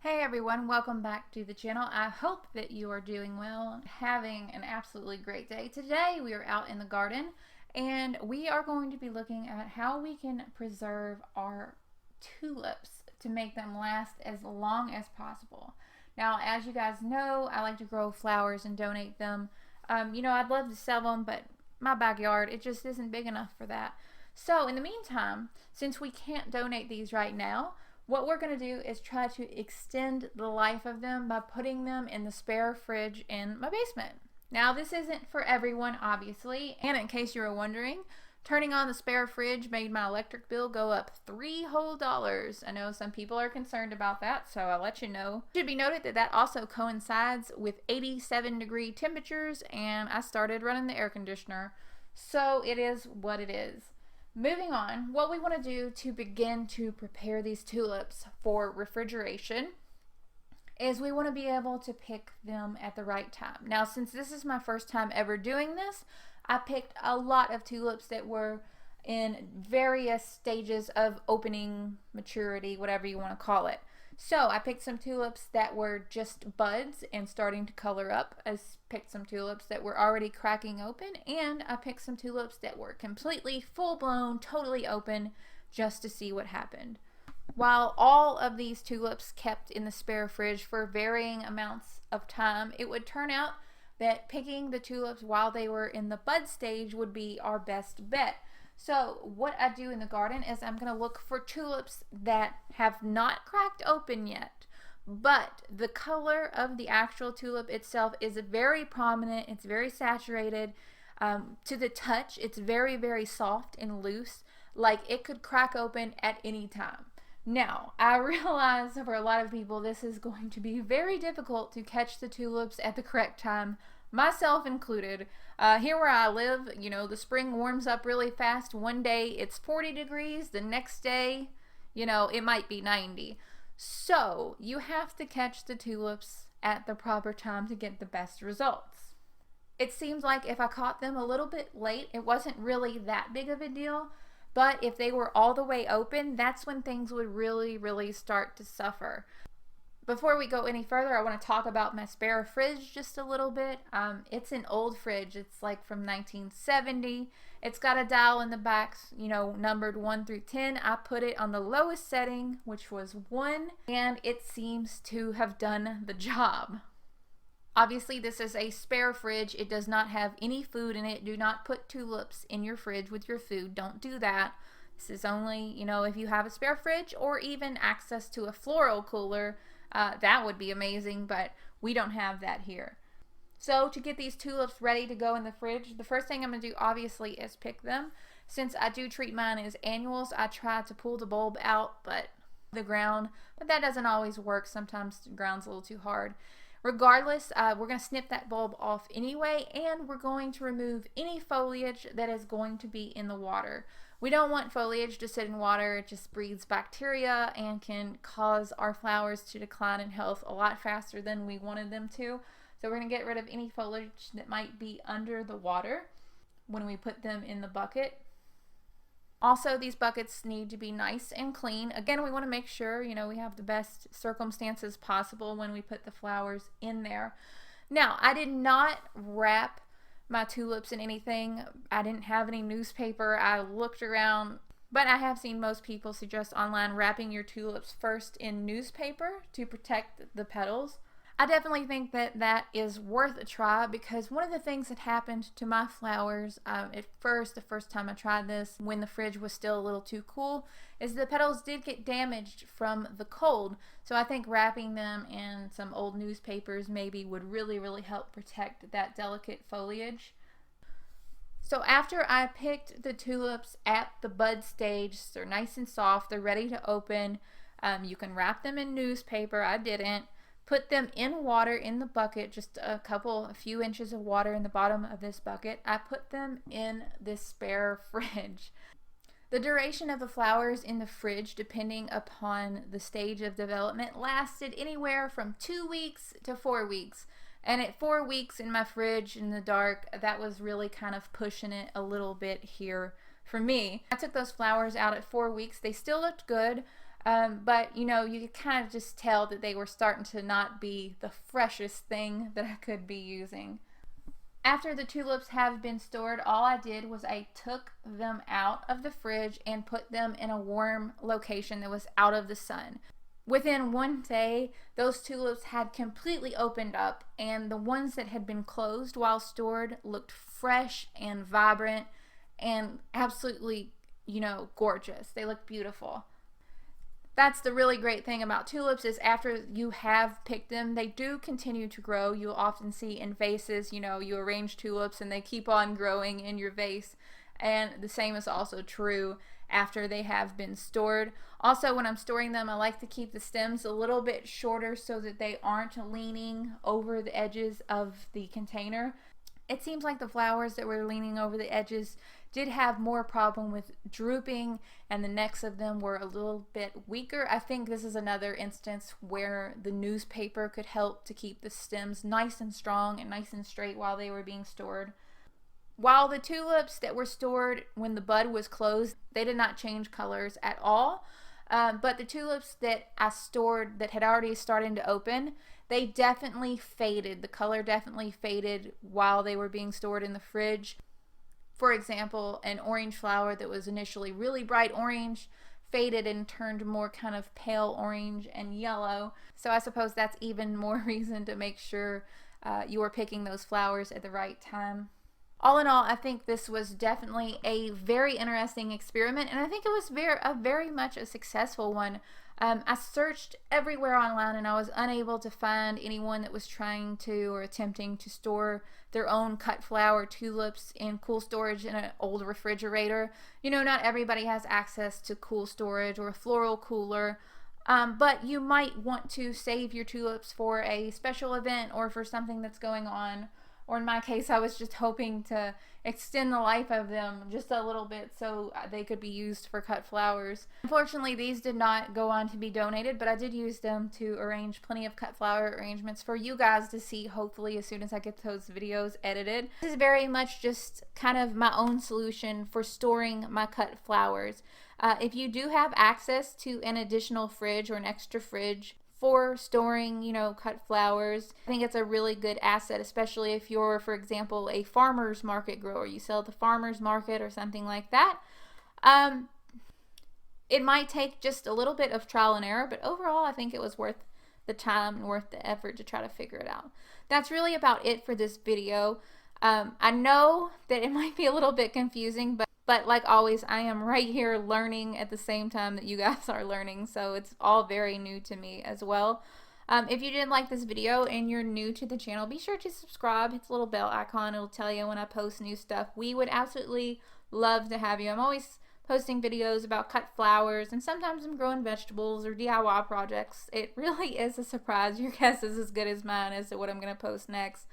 Hey everyone, welcome back to the channel. I hope that you are doing well, having an absolutely great day. Today we are out in the garden and we are going to be looking at how we can preserve our tulips to make them last as long as possible. Now, as you guys know, I like to grow flowers and donate them. I'd love to sell them, but my backyard, it just isn't big enough for that. So in the meantime, since we can't donate these right now, what we're going to do is try to extend the life of them by putting them in the spare fridge in my basement. Now, this isn't for everyone, obviously, and in case you were wondering, turning on the spare fridge made my electric bill go up $3 whole. I know some people are concerned about that, so I'll let you know. It should be noted that that also coincides with 87-degree temperatures, and I started running the air conditioner, so it is what it is. Moving on, what we want to do to begin to prepare these tulips for refrigeration is we want to be able to pick them at the right time. Now, since this is my first time ever doing this, I picked a lot of tulips that were in various stages of opening, maturity, whatever you want to call it. So I picked some tulips that were just buds and starting to color up. I picked some tulips that were already cracking open, and I picked some tulips that were completely full-blown, totally open, just to see what happened. While all of these tulips kept in the spare fridge for varying amounts of time, it would turn out that picking the tulips while they were in the bud stage would be our best bet. So what I do in the garden is I'm going to look for tulips that have not cracked open yet, but the color of the actual tulip itself is very prominent. It's very saturated. To the touch, it's very, very soft and loose, like it could crack open at any time. Now, I realize for a lot of people this is going to be very difficult to catch the tulips at the correct time, myself included. Here where I live, the spring warms up really fast. One day it's 40 degrees, the next day, it might be 90. So you have to catch the tulips at the proper time to get the best results. It seems like if I caught them a little bit late, it wasn't really that big of a deal. But if they were all the way open, that's when things would really, really start to suffer. Before we go any further, I want to talk about my spare fridge just a little bit. It's an old fridge. It's like from 1970. It's got a dial in the back, numbered 1 through 10. I put it on the lowest setting, which was 1, and it seems to have done the job. Obviously, this is a spare fridge. It does not have any food in it. Do not put tulips in your fridge with your food. Don't do that. This is only, if you have a spare fridge or even access to a floral cooler. That would be amazing, but we don't have that here. So to get these tulips ready to go in the fridge, the first thing I'm going to do obviously is pick them. Since I do treat mine as annuals, I try to pull the bulb out but that doesn't always work. Sometimes the ground's a little too hard. Regardless, we're going to snip that bulb off anyway, and we're going to remove any foliage that is going to be in the water. We don't want foliage to sit in water. It just breeds bacteria and can cause our flowers to decline in health a lot faster than we wanted them to. So we're going to get rid of any foliage that might be under the water when we put them in the bucket. Also, these buckets need to be nice and clean. Again, we want to make sure, we have the best circumstances possible when we put the flowers in there. Now, I did not wrap my tulips in anything. I didn't have any newspaper. I looked around, but I have seen most people suggest online wrapping your tulips first in newspaper to protect the petals. I definitely think that that is worth a try, because one of the things that happened to my flowers the first time I tried this, when the fridge was still a little too cool, is the petals did get damaged from the cold. So I think wrapping them in some old newspapers maybe would really, really help protect that delicate foliage. So after I picked the tulips at the bud stage, they're nice and soft, they're ready to open. You can wrap them in newspaper. I didn't. Put them in water in the bucket, just a few inches of water in the bottom of this bucket. I put them in this spare fridge. The duration of the flowers in the fridge, depending upon the stage of development, lasted anywhere from 2 weeks to 4 weeks. And at 4 weeks in my fridge in the dark, that was really kind of pushing it a little bit here for me. I took those flowers out at 4 weeks. They still looked good. But you know, you could kind of just tell that they were starting to not be the freshest thing that I could be using. After the tulips have been stored, all I did was I took them out of the fridge and put them in a warm location that was out of the sun. Within one day, those tulips had completely opened up, and the ones that had been closed while stored looked fresh and vibrant and absolutely, you know, gorgeous. They looked beautiful. That's the really great thing about tulips, is after you have picked them, they do continue to grow. You'll often see in vases, you know, you arrange tulips and they keep on growing in your vase. And the same is also true after they have been stored. Also, when I'm storing them, I like to keep the stems a little bit shorter so that they aren't leaning over the edges of the container. It seems like the flowers that were leaning over the edges did have more problem with drooping, and the necks of them were a little bit weaker. I think this is another instance where the newspaper could help to keep the stems nice and strong and nice and straight while they were being stored. While the tulips that were stored when the bud was closed, they did not change colors at all. But the tulips that I stored that had already started to open, they definitely faded. The color definitely faded while they were being stored in the fridge. For example, an orange flower that was initially really bright orange faded and turned more kind of pale orange and yellow. So I suppose that's even more reason to make sure you are picking those flowers at the right time. All in all, I think this was definitely a very interesting experiment, and I think it was very much a successful one. I searched everywhere online and I was unable to find anyone that was trying to or attempting to store their own cut flower tulips in cool storage in an old refrigerator. You know, not everybody has access to cool storage or a floral cooler, but you might want to save your tulips for a special event or for something that's going on. Or in my case, I was just hoping to extend the life of them just a little bit so they could be used for cut flowers. Unfortunately, these did not go on to be donated, but I did use them to arrange plenty of cut flower arrangements for you guys to see, hopefully, as soon as I get those videos edited. This is very much just kind of my own solution for storing my cut flowers. If you do have access to an additional fridge or an extra fridge for storing, you know, cut flowers, I think it's a really good asset, especially if you're, for example, a farmer's market grower. You sell at the farmer's market or something like that. It might take just a little bit of trial and error, but overall I think it was worth the time and worth the effort to try to figure it out. That's really about it for this video. I know that it might be a little bit confusing, but like always, I am right here learning at the same time that you guys are learning, so it's all very new to me as well. If you did like this video and you're new to the channel, be sure to subscribe. Hit the little bell icon. It'll tell you when I post new stuff. We would absolutely love to have you. I'm always posting videos about cut flowers, and sometimes I'm growing vegetables or DIY projects. It really is a surprise. Your guess is as good as mine as to what I'm going to post next.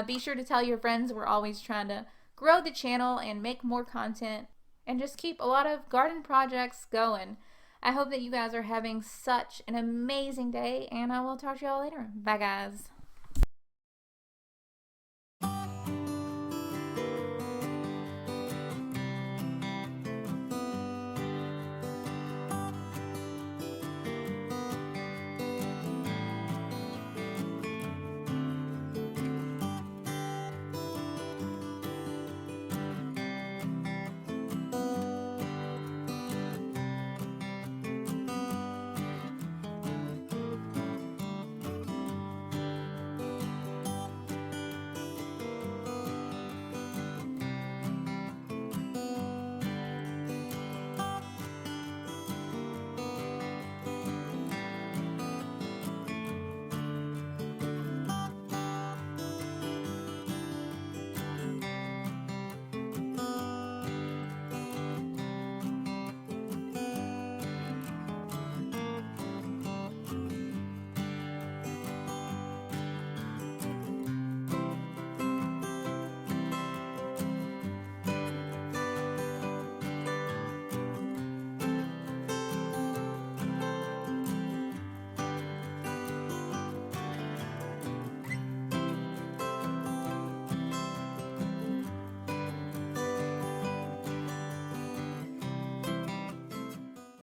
Be sure to tell your friends. We're always trying to grow the channel and make more content and just keep a lot of garden projects going. I hope that you guys are having such an amazing day, and I will talk to y'all later. Bye, guys.